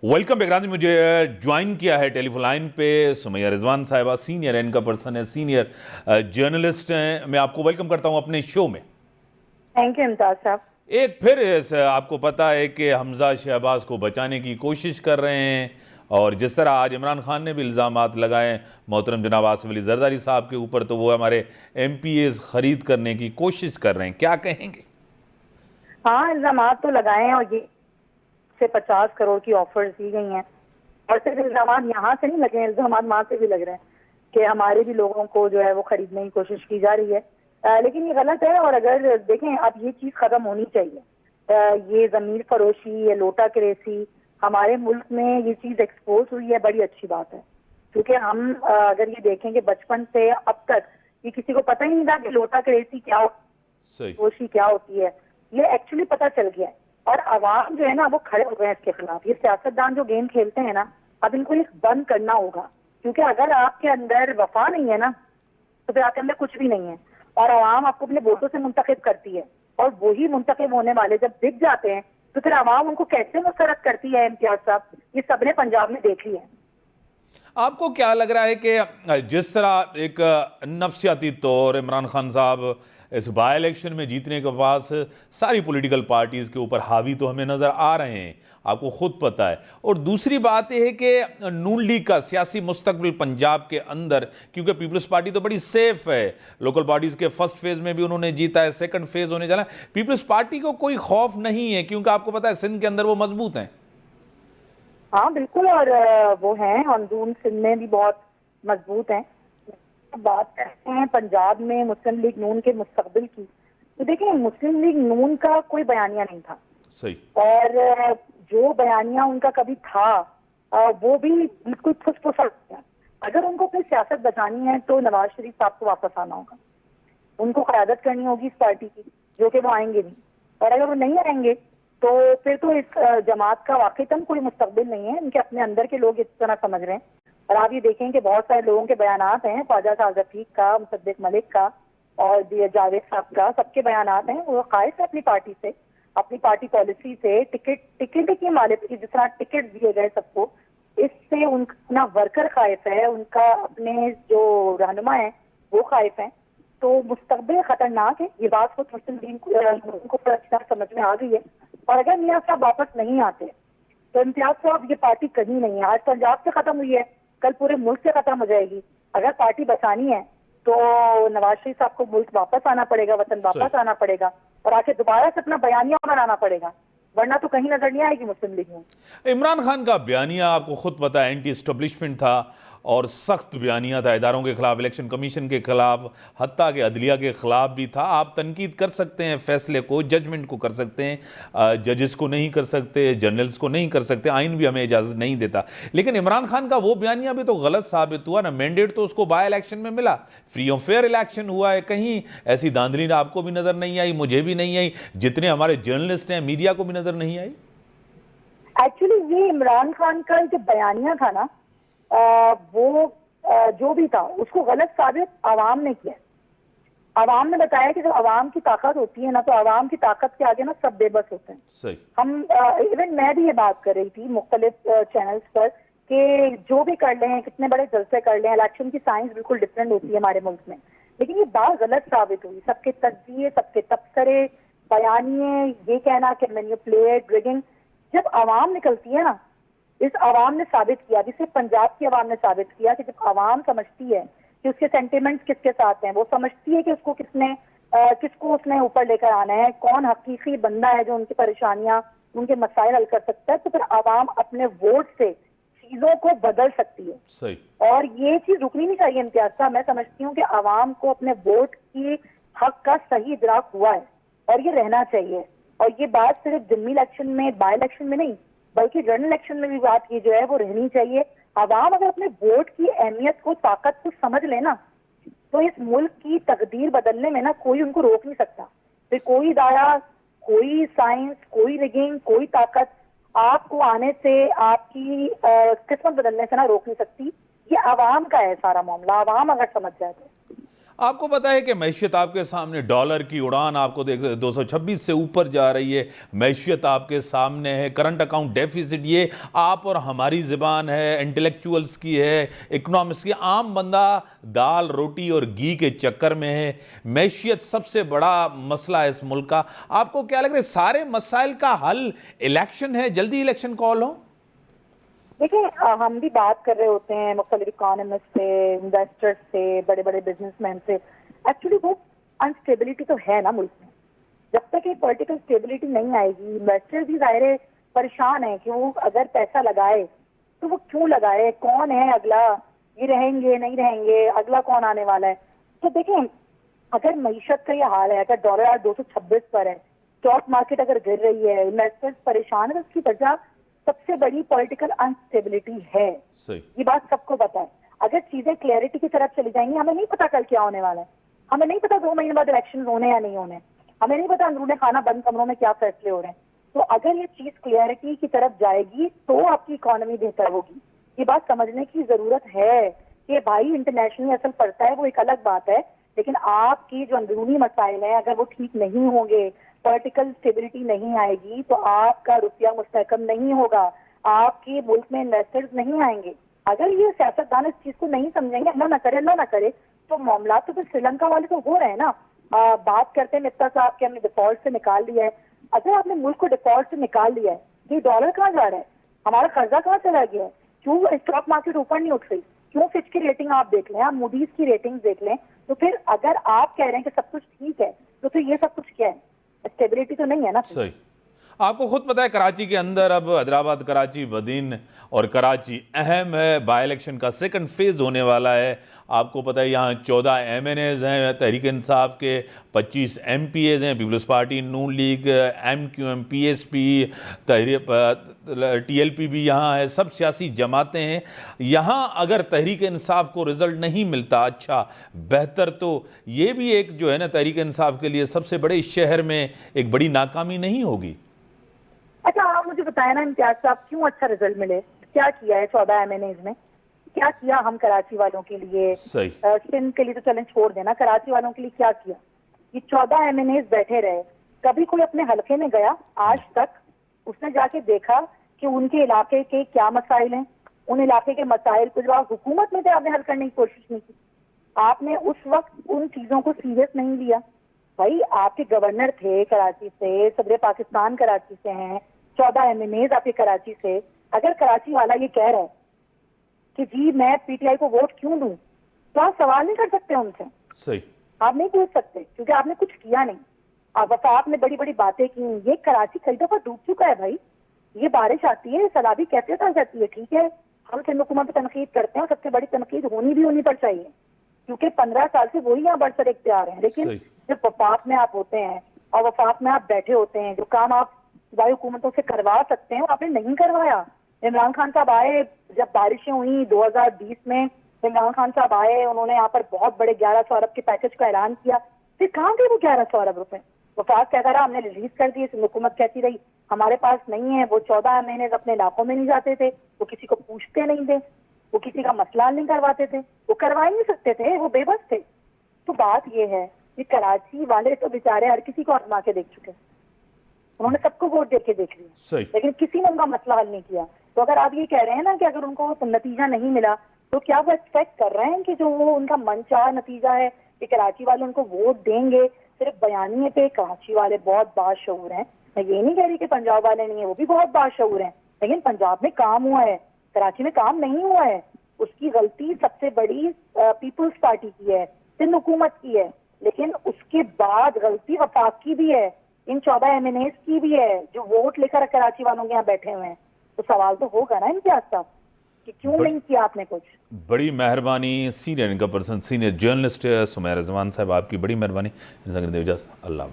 Welcome back. मुझे join किया है टेलीफोन लाइन पे सुमैया रिजवान साहिबा, सीनियर एंकर पर्सन है, सीनियर जर्नलिस्ट हैं। मैं आपको वेलकम करता हूं अपने शो में। थैंक यू इम्ताज साहब। एक फिर आपको पता है कि हमजा शहबाज को बचाने की कोशिश कर रहे हैं, और जिस तरह आज इमरान खान ने भी इल्ज़ामात लगाए मोहतरम जनाब आसिफ अली जरदारी साहब के ऊपर, तो वो हमारे MPAs खरीद करने की कोशिश कर रहे हैं। क्या कहेंगे? हाँ, इल्जामात तो लगाए हैं और ये से 50 करोड़ की ऑफर्स दी गई हैं, और सिर्फ इल्जामात यहाँ से नहीं लगे हैं, इल्जामात वहाँ से भी लग रहे हैं कि हमारे भी लोगों को जो है वो खरीदने की कोशिश की जा रही है। लेकिन ये गलत है। और अगर देखें, अब ये चीज खत्म होनी चाहिए। ये जमीर फरोशी, ये लोटा क्रेसी हमारे मुल्क में ये चीज एक्सपोज हुई है, बड़ी अच्छी बात है। क्योंकि हम अगर ये देखें कि बचपन से अब तक ये किसी को पता ही नहीं था कि लोटा क्रेसी क्या, फरोशी क्या होती है, ये एक्चुअली पता चल गया है। और आवाम जो है ना वो खड़े हो गए हैं इसके खिलाफ। ये सियासतदान जो गेम खेलते हैं ना, अब इनको ये बंद करना होगा। क्योंकि अगर आपके अंदर वफा नहीं है ना, तो फिर आपके अंदर कुछ भी नहीं है। और आवाम आपको अपने वोटों से मुंतखब करती है, और वही मुंतखब होने वाले जब दिख जाते हैं तो फिर आवाम उनको कैसे मुस्तरद करती है। इम्तियाज साहब, ये सबने पंजाब में देख लिया है। आपको क्या लग रहा है कि जिस तरह एक नफसियाती तौर इमरान खान साहब इस बाई इलेक्शन में जीतने के बाद सारी पॉलिटिकल पार्टीज के ऊपर हावी तो हमें नजर आ रहे हैं, आपको खुद पता है, और दूसरी बात यह है कि नून लीग का सियासी मुस्तकबिल पंजाब के अंदर, क्योंकि पीपल्स पार्टी तो बड़ी सेफ है, लोकल पार्टीज के फर्स्ट फेज में भी उन्होंने जीता है, सेकंड फेज होने चला, पीपल्स पार्टी को कोई खौफ नहीं है, क्योंकि आपको पता है सिंध के अंदर वो मजबूत हैं। हाँ बिल्कुल, और वो हैं अंदरून सिंध में भी बहुत मजबूत हैं। बात करते हैं पंजाब में मुस्लिम लीग नून के मुस्तकबिल की, तो देखिए मुस्लिम लीग नून का कोई बयानिया नहीं था। सही। और जो बयानिया उनका कभी था वो भी बिल्कुल फुसफुसा गया। अगर उनको अपनी सियासत बचानी है तो नवाज शरीफ साहब को वापस आना होगा, उनको क़यादत करनी होगी इस पार्टी की, जो कि वो आएंगे नहीं। और अगर वो नहीं आएंगे तो फिर तो इस जमात का वाकईतन कोई मुस्तकबिल नहीं है। इनके अपने अंदर के लोग इस तरह समझ रहे हैं। और आप ये देखें कि बहुत सारे लोगों के बयानात हैं, ख्वाजा साहब रफीक का, मुसद्दिक मलिक का और जावेद साहब का, सबके बयानात हैं। वो खाइश है अपनी पार्टी से, अपनी पार्टी पॉलिसी से, टिकट की मालिक की, जिस तरह टिकट दिए गए सबको, इससे उनका वर्कर खाइफ है, उनका अपने जो रहनुमा है वो खाइफ है। तो मुस्तकबिल खतरनाक है। ये बात खुद मुस्लिम लीग को अच्छा समझ में आ गई है। और अगर मियां साहब वापस नहीं आते तो इम्तियाज साहब ये पार्टी कहीं नहीं है। आज पंजाब से खत्म हुई है, कल पूरे मुल्क से खत्म हो जाएगी। अगर पार्टी बचानी है तो नवाज शरीफ साहब को मुल्क वापस आना पड़ेगा, वतन वापस आना पड़ेगा, और आके दोबारा से अपना बयानिया बनाना पड़ेगा, वरना तो कहीं नजर नहीं आएगी मुस्लिम लीग में। इमरान खान का बयानिया आपको खुद पता है एंटी एस्टेब्लिशमेंट था, और सख्त बयानिया था इदारों के खिलाफ, इलेक्शन कमीशन के खिलाफ, हत्ता के अदलिया के खिलाफ भी था। आप तनकीद कर सकते हैं, फैसले को, जजमेंट को कर सकते हैं, जजेस को नहीं कर सकते, जर्नल्स को नहीं कर सकते, आइन भी हमें इजाज़त नहीं देता। लेकिन इमरान खान का वो बयानिया भी तो गलत साबित हुआ ना। मैंडेट तो उसको बाय इलेक्शन में मिला, फ्री और फेयर इलेक्शन हुआ है, कहीं ऐसी धांधली आपको भी नजर नहीं आई, मुझे भी नहीं आई, जितने हमारे जर्नलिस्ट हैं, मीडिया को भी नजर नहीं आई। एक्चुअली ये इमरान खान का जो बयानिया था ना, वो जो भी था उसको गलत साबित आवाम ने किया। आवाम ने बताया कि जब आवाम की ताकत होती है ना, तो आवाम की ताकत के आगे ना सब बेबस होते हैं। सही। हम इवन मैं भी ये बात कर रही थी मुख्तलिफ चैनल्स पर कि जो भी कर लें, कितने बड़े जलसे कर लें, इलेक्शन की साइंस बिल्कुल डिफरेंट होती है हमारे मुल्क में। लेकिन ये बात गलत साबित हुई। सबके तज्जिए, सबके तबसरे, बयानिए, ये कहना कि मैनिपुलेट, रिगिंग, जब आवाम निकलती है ना, इस आवाम ने साबित किया, जिसे पंजाब की आवाम ने साबित किया कि जब आवाम समझती है कि उसके सेंटिमेंट्स किसके साथ हैं, वो समझती है कि उसको किसको उसने ऊपर लेकर आना है, कौन हकीकी बंदा है जो उनकी परेशानियां, उनके मसाइल हल कर सकता है, तो फिर आवाम अपने वोट से चीजों को बदल सकती है। सही। और ये चीज रुकनी नहीं चाहिए इम्तियाज साहब। मैं समझती हूँ कि आवाम को अपने वोट की हक का सही इदराक हुआ है, और ये रहना चाहिए। और ये बात सिर्फ जिम्मी इलेक्शन में, बाई इलेक्शन में नहीं, बल्कि जनरल इलेक्शन में भी बात की जो है वो रहनी चाहिए। आवाम अगर अपने वोट की अहमियत को, ताकत को समझ लेना, तो इस मुल्क की तकदीर बदलने में ना कोई उनको रोक नहीं सकता। फिर कोई इदारा, कोई साइंस, कोई रिगिंग, कोई ताकत आपको आने से, आपकी किस्मत बदलने से ना रोक नहीं सकती। ये आवाम का है सारा मामला, आवाम अगर समझ जाए तो। आपको पता है कि मैशियत आपके सामने, डॉलर की उड़ान आपको देख 226 से ऊपर जा रही है, मैशियत आपके सामने है, करंट अकाउंट डेफिसिट, ये आप और हमारी ज़बान है, इंटेलेक्चुअल्स की है, इकोनॉमिक्स की। आम बंदा दाल रोटी और घी के चक्कर में है। मैशियत सबसे बड़ा मसला है इस मुल्क का। आपको क्या लग रहा है सारे मसाइल का हल इलेक्शन है, जल्दी इलेक्शन कॉल हो? देखिए, हम भी बात कर रहे होते हैं मुख्तलिफ इकोनॉमिस्ट से, इन्वेस्टर्स से, बड़े बड़े बिजनेसमैन से। एक्चुअली वो अनस्टेबिलिटी तो है ना मुल्क में। जब तक ये पॉलिटिकल स्टेबिलिटी नहीं आएगी, इन्वेस्टर्स भी ज़ाहिर परेशान है कि वो अगर पैसा लगाए तो वो क्यों लगाए, कौन है अगला, ये रहेंगे नहीं रहेंगे, अगला कौन आने वाला है। तो देखें, अगर मईशत का ये हाल है, अगर डॉलर आज 226 पर है, स्टॉक मार्केट अगर गिर रही है, इन्वेस्टर्स परेशान है, तो उसकी वजह सबसे बड़ी पॉलिटिकल अनस्टेबिलिटी है। सही। ये बात सबको पता है। अगर चीजें क्लैरिटी की तरफ चली जाएंगी, हमें नहीं पता कल क्या होने वाला है, हमें नहीं पता 2 महीने बाद इलेक्शन होने या नहीं होने, हमें नहीं पता अंदरूनी खाना बंद कमरों में क्या फैसले हो रहे हैं। तो अगर ये चीज क्लैरिटी की तरफ जाएगी तो आपकी इकोनॉमी बेहतर होगी। ये बात समझने की जरूरत है कि भाई इंटरनेशनली असर पड़ता है, वो एक अलग बात है, लेकिन आपकी जो अंदरूनी मसाइल है अगर वो ठीक नहीं होंगे, पॉलिटिकल स्टेबिलिटी नहीं आएगी, तो आपका रुपया मुस्तहकम नहीं होगा, आपके मुल्क में इन्वेस्टर्स नहीं आएंगे। अगर ये सियासतदान इस चीज को नहीं समझेंगे, अल्लाह ना करे, तो मामला तो फिर श्रीलंका वाले तो हो रहे हैं ना। बात करते हैं मित्ता साहब के हमने डिफॉल्ट से निकाल लिया है। अगर आपने मुल्क को डिफॉल्ट से निकाल लिया है, ये डॉलर कहाँ जा रहा है, हमारा कर्जा कहाँ चला गया है, क्यों स्टॉक मार्केट ऊपर नहीं उठ रही, क्यों फिच की रेटिंग आप देख लें, आप मूडीज की रेटिंग देख लें, तो फिर अगर आप कह रहे हैं कि सब कुछ ठीक है, तो फिर ये सब कुछ क्या है, स्टेबिलिटी तो नहीं है ना। सही। आपको खुद पता है कराची के अंदर अब हैदराबाद, कराची, बदीन और कराची अहम है। बाई इलेक्शन का सेकंड फेज होने वाला है। आपको पता है यहाँ 14 MNAs हैं तहरीक इंसाफ के, 25 MPAs हैं, पीपल्स पार्टी, नून लीग, MQM, PSP, TLP भी यहाँ है, सब सियासी जमातें हैं। यहाँ अगर तहरीक इंसाफ को रिजल्ट नहीं मिलता अच्छा बेहतर, तो ये भी एक जो है ना तहरीक इंसाफ के लिए सबसे बड़े इस शहर में एक बड़ी नाकामी नहीं होगी? अच्छा, आप मुझे बताया ना इम्तियाज साहब, क्यों अच्छा रिजल्ट मिले, क्या किया है 14 MNAs में, क्या किया हम कराची वालों के लिए? सिंध के लिए तो चलें छोड़ देना, कराची वालों के लिए क्या किया? ये 14 MNAs बैठे रहे, कभी कोई अपने हलके में गया आज तक, उसने जाके देखा कि उनके इलाके के क्या मसाइल हैं, उन इलाके के मसाइल को जो आप हुकूमत में थे आपने हल करने की कोशिश नहीं की, आपने उस वक्त उन चीजों को सीरियस नहीं लिया। भाई आपके गवर्नर थे कराची से, सदर पाकिस्तान कराची से हैं, 14 MNAs आपके कराची से। अगर कराची वाला ये कह रहा है कि जी मैं PTI को वोट क्यों दूं, तो आप सवाल नहीं कर सकते उनसे। सही। आप नहीं पूछ सकते क्योंकि आपने कुछ किया नहीं। अब वफाक ने बड़ी बड़ी बातें की, ये कराची कई दफा डूब चुका है भाई। ये बारिश आती है, सैलाबी कैफियत आ जाती है, ठीक है, हम सिंध हुकूमत पर तनकीद करते हैं, सबसे बड़ी तनकीद होनी पर चाहिए, क्योंकि 15 साल से वही यहाँ बरसर इख्तियार हैं। लेकिन जब वफाक में आप होते हैं और वफाक में आप बैठे होते हैं, जो काम आप सूबाई हुकूमतों से करवा सकते हैं वो आपने नहीं करवाया। इमरान खान साहब आए, जब बारिशें हुई 2020 में, इमरान खान साहब आए, उन्होंने यहाँ पर बहुत बड़े 1100 अरब के पैकेज का ऐलान किया, फिर कहाँ गए वो 1100 अरब रुपए? वफाक कहता रहा हमने रिलीज कर दिए, हुकूमत कहती रही हमारे पास नहीं है। वो 14 महीने अपने इलाकों में नहीं जाते थे, वो किसी को पूछते नहीं थे, वो किसी का मसला नहीं करवाते थे, वो करवा ही नहीं सकते थे, वो बेबस थे। तो बात ये है कि कराची वाले तो बेचारे हर किसी को आजमा के देख चुके, उन्होंने सबको वोट दे के देख लिया, लेकिन किसी ने उनका मसला हल नहीं किया। तो अगर आप ये कह रहे हैं ना कि अगर उनको नतीजा नहीं मिला, तो क्या वो एक्सपेक्ट कर रहे हैं कि जो वो उनका मनचाहा नतीजा है कि कराची वाले उनको वोट देंगे सिर्फ बयानिए पे? कराची वाले बहुत बाशऊर हैं, मैं ये नहीं कह रही कि पंजाब वाले नहीं है, वो भी बहुत बाशऊर हैं, लेकिन पंजाब में काम हुआ है, कराची में काम नहीं हुआ है। उसकी गलती सबसे बड़ी पीपल्स पार्टी की है, सिंध हुकूमत की है, लेकिन उसके बाद गलती वफाक की भी है, इन 14 MNAs की भी है जो वोट लेकर कराची वालों के यहाँ बैठे हुए हैं। तो सवाल तो होगा ना इम्तियाज साहब कि क्यों नहीं किया आपने कुछ। बड़ी मेहरबानी सीनियर इनका person, senior journalist Sumair Rizwan साहब, आपकी बड़ी मेहरबानी। अल्लाह।